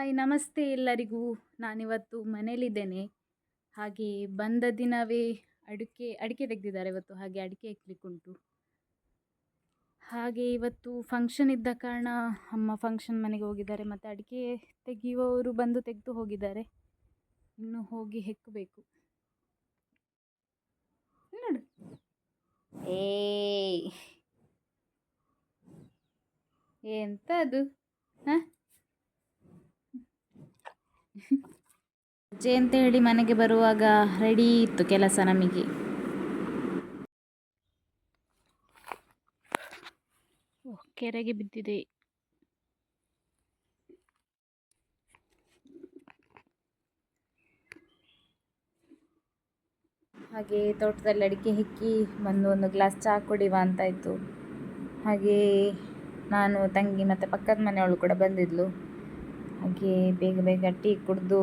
Hi ನಮಸ್ತೆ ಎಲ್ಲರಿಗೂ. ನಾನಿವತ್ತು ಮನೇಲಿದ್ದೇನೆ. ಹಾಗೆ ಬಂದ ದಿನವೇ ಅಡಿಕೆ ತೆಗೆದಿದ್ದಾರೆ ಇವತ್ತು. ಹಾಗೆ ಅಡಿಕೆ ಹೆಕ್ಲಿಕ್ಕುಂಟು. ಹಾಗೆ ಇವತ್ತು ಫಂಕ್ಷನ್ ಇದ್ದ ಕಾರಣ ಅಮ್ಮ ಫಂಕ್ಷನ್ ಮನೆಗೆ ಹೋಗಿದ್ದಾರೆ. ಮತ್ತು ಅಡಿಕೆ ತೆಗೆಯುವವರು ಬಂದು ತೆಗೆದು ಹೋಗಿದ್ದಾರೆ. ಇನ್ನು ಹೋಗಿ ಹೆಕ್ಕಬೇಕು. ನೋಡು, ಎಂತ ಅದು? ರಜೆ ಅಂತ ಹೇಳಿ ಮನೆಗೆ ಬರುವಾಗ ರೆಡಿ ಇತ್ತು ಕೆಲಸ ನಮಗೆ. ಕೆರೆಗೆ ಬಿದ್ದಿದೆ. ಹಾಗೆ ತೋಟದಲ್ಲಿ ಅಡಿಕೆ ಹೆಕ್ಕಿ ಬಂದು ಒಂದು ಗ್ಲಾಸ್ ಚಹಾ ಕುಡಿಯುವ ಅಂತ ಇತ್ತು. ಹಾಗೆ ನಾನು, ತಂಗಿ ಮತ್ತು ಪಕ್ಕದ ಮನೆಯವಳು ಕೂಡ ಬಂದಿದ್ಲು. ಹಾಗೆ ಬೇಗ ಬೇಗ ಟೀ ಕುಡಿದು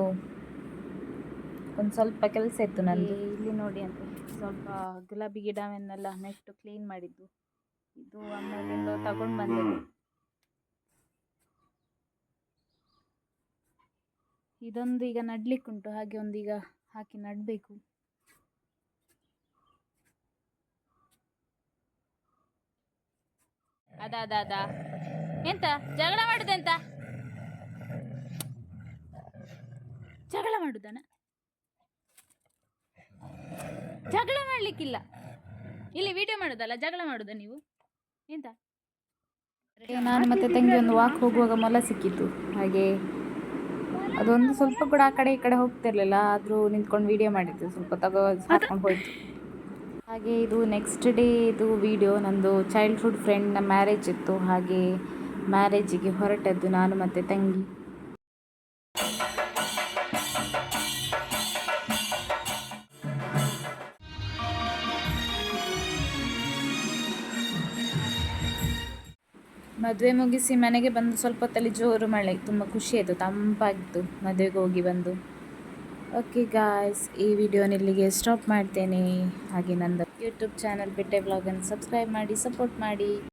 ಒಂದು ಸ್ವಲ್ಪ ಕೆಲಸ ಇತ್ತು ನಂದು. ಇಲ್ಲಿ ನೋಡಿ ಅಂತ ಸ್ವಲ್ಪ ಗುಲಾಬಿ ಗಿಡವನ್ನೆಲ್ಲ ನೆಟ್ಟು ಕ್ಲೀನ್ ಮಾಡಿದ್ದು. ಇದು ಆಮೇಲಿಂದ ತಗೊಂಡು ಬಂದದ್ದು. ಇದೊಂದು ಈಗ ನಡ್ಲಿಕ್ಕುಂಟು. ಹಾಗೆ ಒಂದೀಗ ಹಾಕಿ ನಡಬೇಕು. ಅದ ಎಂತ ಜಗಳ ಮಾಡುದೆಂತ? ಜಗಳ ಮಾಡುದನ? ಜಗಳ ಮಾಡ್ಲಿಕ್ಕಿಲ್ಲ. ಇಲ್ಲಿ ವಿಡಿಯೋ ಮಾಡೋದಲ್ಲ, ಜಗಳ ಮಾಡುದ ನೀವು? ಎಂತ? ನಾನು ಮತ್ತೆ ತಂಗಿ ಒಂದು ವಾಕ್ ಹೋಗುವಾಗ ಮೊಲ ಸಿಕ್ಕಿತ್ತು. ಹಾಗೆ ಅದೊಂದು ಸ್ವಲ್ಪ ಕೂಡ ಆ ಕಡೆ ಈ ಕಡೆ ಹೋಗ್ತಿರ್ಲಿಲ್ಲ. ಆದರೂ ನಿಂತ್ಕೊಂಡು ವಿಡಿಯೋ ಮಾಡಿದ್ದು. ಸ್ವಲ್ಪ ಹಾಕೊಂಡು ಹೋಯ್ತು. ಹಾಗೆ ಇದು ನೆಕ್ಸ್ಟ್ ಡೇ ಇದು ವಿಡಿಯೋ. ನಂದು ಚೈಲ್ಡ್ಹುಡ್ ಫ್ರೆಂಡ್ನ ಮ್ಯಾರೇಜ್ ಇತ್ತು. ಹಾಗೆ ಮ್ಯಾರೇಜಿಗೆ ಹೊರಟದ್ದು ನಾನು ಮತ್ತು ತಂಗಿ. ಮದುವೆ ಮುಗಿಸಿ ಮನೆಗೆ ಬಂದು ಸ್ವಲ್ಪ ಹೊತ್ತಲ್ಲಿ ಜೋರು ಮಳೆ. ತುಂಬ ಖುಷಿ ಆಯಿತು, ತಂಪಾಗಿತ್ತು ಮದುವೆಗೆ ಹೋಗಿ ಬಂದು. ಓಕೆ ಗಾಯ್ಸ್, ಈ ವಿಡಿಯೋನ ಇಲ್ಲಿಗೆ ಸ್ಟಾಪ್ ಮಾಡ್ತೇನೆ. ಹಾಗೆ ನಂದು ಯೂಟ್ಯೂಬ್ ಚಾನಲ್ ಬಿಟ್ಟೆ ವ್ಲಾಗನ್ನು ಸಬ್ಸ್ಕ್ರೈಬ್ ಮಾಡಿ, ಸಪೋರ್ಟ್ ಮಾಡಿ.